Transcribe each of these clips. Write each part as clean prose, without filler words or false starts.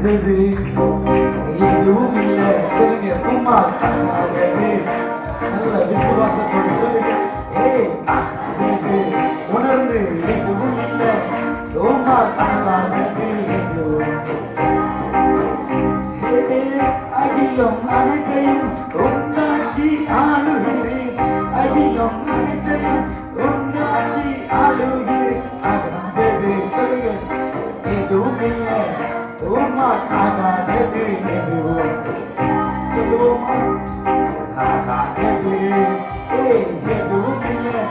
ஆகாதது எதுவும் இல்லை. சொல்லுங்க உம்மால் ஆகாதது. நல்ல விசுவாசத்தோடு சொல்லுங்க. ஆகாதது உணர்ந்து எதுவும் இல்லை. உம்மால் ஆகாதது எதுவும் அகிலம் அனைத்தையும் ஒன்றாக்கி ஆளுகிறேன். அகிலம் அனைத்தையும் ஒன்றாக்கி ஆளுகிறேன். ஆகாதது சொல்லுங்க எதுவும் இல்லை. உம்மால் ஆகாதது எதுவும் சொல்லுவோமா? ஆகாதது எதுவும் இல்லை.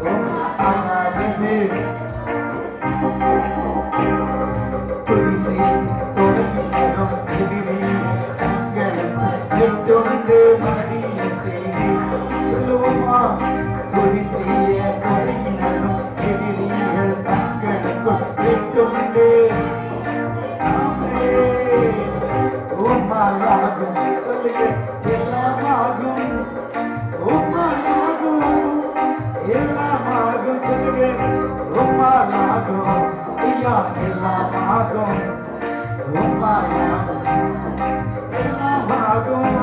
உம்மால் ஆகாதது. துதி செய்ய தொடங்கினதும் எதிரிகள் தங்களுக்கு எட்டொன்று மடிய செய்தி சொல்லுவோமா? துதி செய்ய தொடங்கினதும் எதிரிகள் தங்களுக்குள் எட்டொன்று உம்மாலாகும். சொல்லுங்க எல்லாமாகும். உம்மாலாகும் எல்லாமாகும். சொல்லுங்க உம்மாலாகும். ஐயா எல்லாமாகும். உம்மாலாகும் எல்லாமாகும்.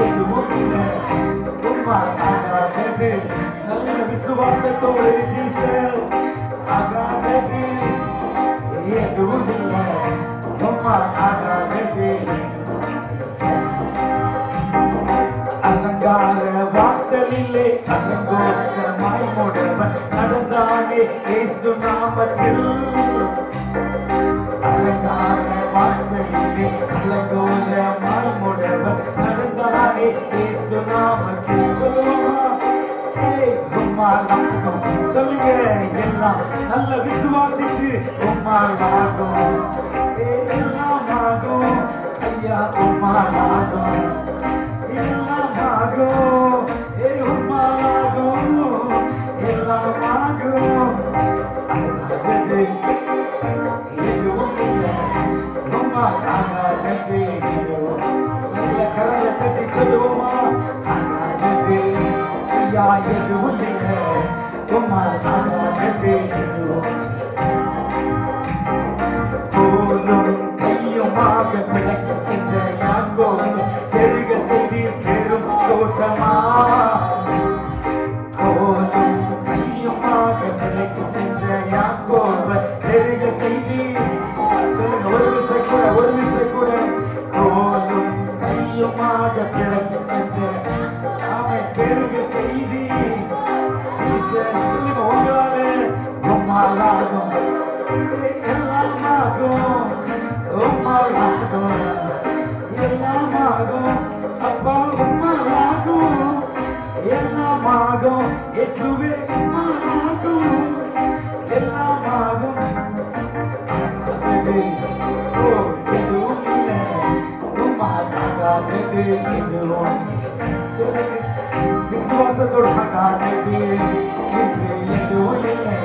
எதுவும் இல்லை. உம்மால் ஆகாதது. நல்ல விசுவாசத்தோடு ஜீசஸ் ஆகாதது எதுவும் இல்லை. உம்மால் ஆகாதது. அலங்கார வாசலிலே அலங்கோலமாய் முடவன் நடந்தானே இயேசு நாமத்தில். அலங்கார வாசலிலே அலங்கோலமாய் முடவன் நடந்தானே இயேசு நாமத்தில். சொல்லுவோமா? உம்மாலாகும். சொல்லுங்க எல்லாம் நல்ல விசுவாசித்து உம்மாலாகும். எல்லாமாகும். ஐயா உம்மாலாகும். எல்லாமாகும். உம்மாலாகும். எல்லாமாகும். ஆகாதது எதுவும் இல்லை. உம்மால் ஆகாதது எதுவும். நல்ல கரங்களை தட்டி சொல்லுவோமா? ஆகாதது ஐயா எதுவும் இல்லை. உம்மால் ஆகாதது எதுவும். போலும் கையுமாக பிழைக்க சென்ற யாக்கோபு பெருக செய்தி பெரும் கூட்டமா. கோலும் கையுமாக பிழைக்க சென்ற யாக்கோபு பெருக செய்தி சொல்லுங்க ஒரு விசை கூட ஒரு விசை கூட. கோலும் கையுமாக பிழைக்க சென்ற அவன் பெருக செய்தி சொல்லுங்க உங்களாலே உம்மாலாகும். எல்லாமாகும். உம்மாலாகும். எல்லாமாகும். அப்பா உம்மாலாகும். எல்லாமாகும். இயேசுவே உம்மாலாகும். எல்லாமாகும். எதுவும் இல்லை. உம்மால் ஆகாதது எதுவும். சொல்லுங்க விசுவாசத்தோடு ஆகாதது என்று எதுவும் இல்லை.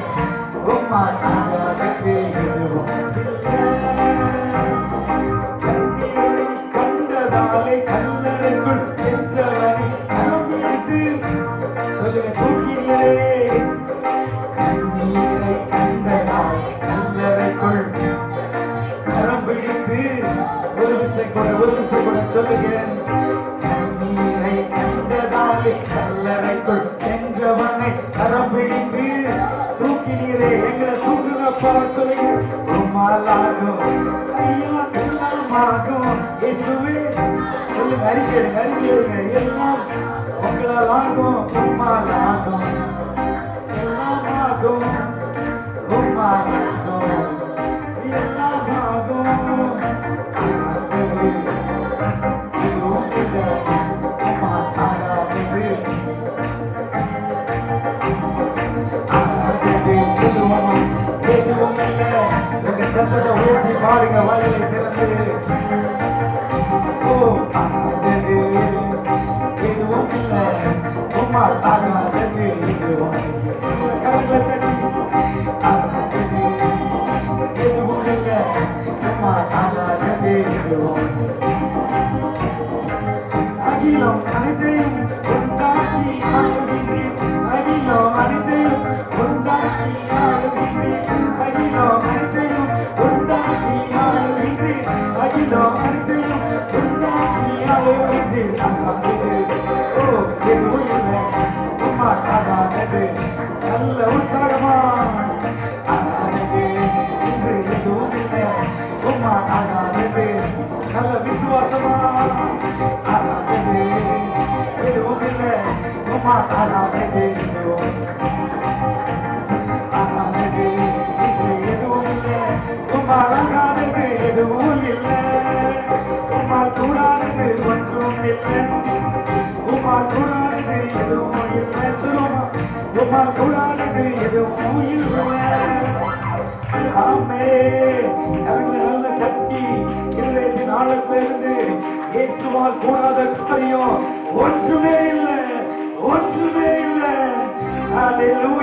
உம்மால் ஆகாதது எதுவும் இல்லை. கண்ணீரை கண்டதாலே கல்லறைக்குள் சென்றவனை கரம் பிடித்து சொல்லுங்க தூக்கினீரே. கண்ணீரை கண்டதால் கல்லறைக்குள் கரம் பிடித்து ஒரு விசை கூட சொல்லுங்க. கண்ணீரை கண்டதாலே கல்லறைக்குள் சென்றவனை கரம் பிடித்து தூக்கினீரே. எங்களை தூக்குங்கப்பா சொல்லுங்க. உம்மாலாகும். ஐயா எல்லாமாகும். இயேசுவே சொல்லுங்க அறிக்கையிடுங்க அறிக்கையிடுங்க. எல்லாம் உங்களால் ஆகும். உம்மாலாகும். எல்லாமாகும். உம்மாலாகும். எல்லாமாகும். ஆகாதது எதுவும் இல்லை. உம்மால் ஆகாதது சொல்லுவோமா? எதுவும் இல்லை. உங்க சத்தத்தை ஊட்டி பாடுங்க. வாயிலை திறந்து ஆகாதது எதுவும் இல்லை. உம்மால் ஆகாதது எதுவும் கரங்களை தட்டி ஆகாதது எதுவும் இல்லை. உம்மால் ஆகாதது எதுவும். அகிலம் அனைத்தையும் உண்டாக்கி ஆளுகின்றேன். அகிலம் அனைத்தையும் உண்டாக்கி ஆளுகின்றேன். அகிலம் அனைத்தையும் ஆனாமது எதுவும் ஆனாமது இன்று எதுவும் இல்லை உம்மால் ஆகாதது எதுவும் இல்லை உம்மால் கூடாதது ஒன்றும் இல்லை உம்மால் கூடாதது எதுவும் இல்லை சொல்லுமா உம்மால் கூடாதது எதுவும் இல்லை ஆமே நல்ல கட்டி இருதயத்தின் ஆழத்திலிருந்து இயேசுவால் கூடாத காரியம் ஒன்றுமே இல்லை ஒன்றுமே இல்லை. ஹல்லேலூயா.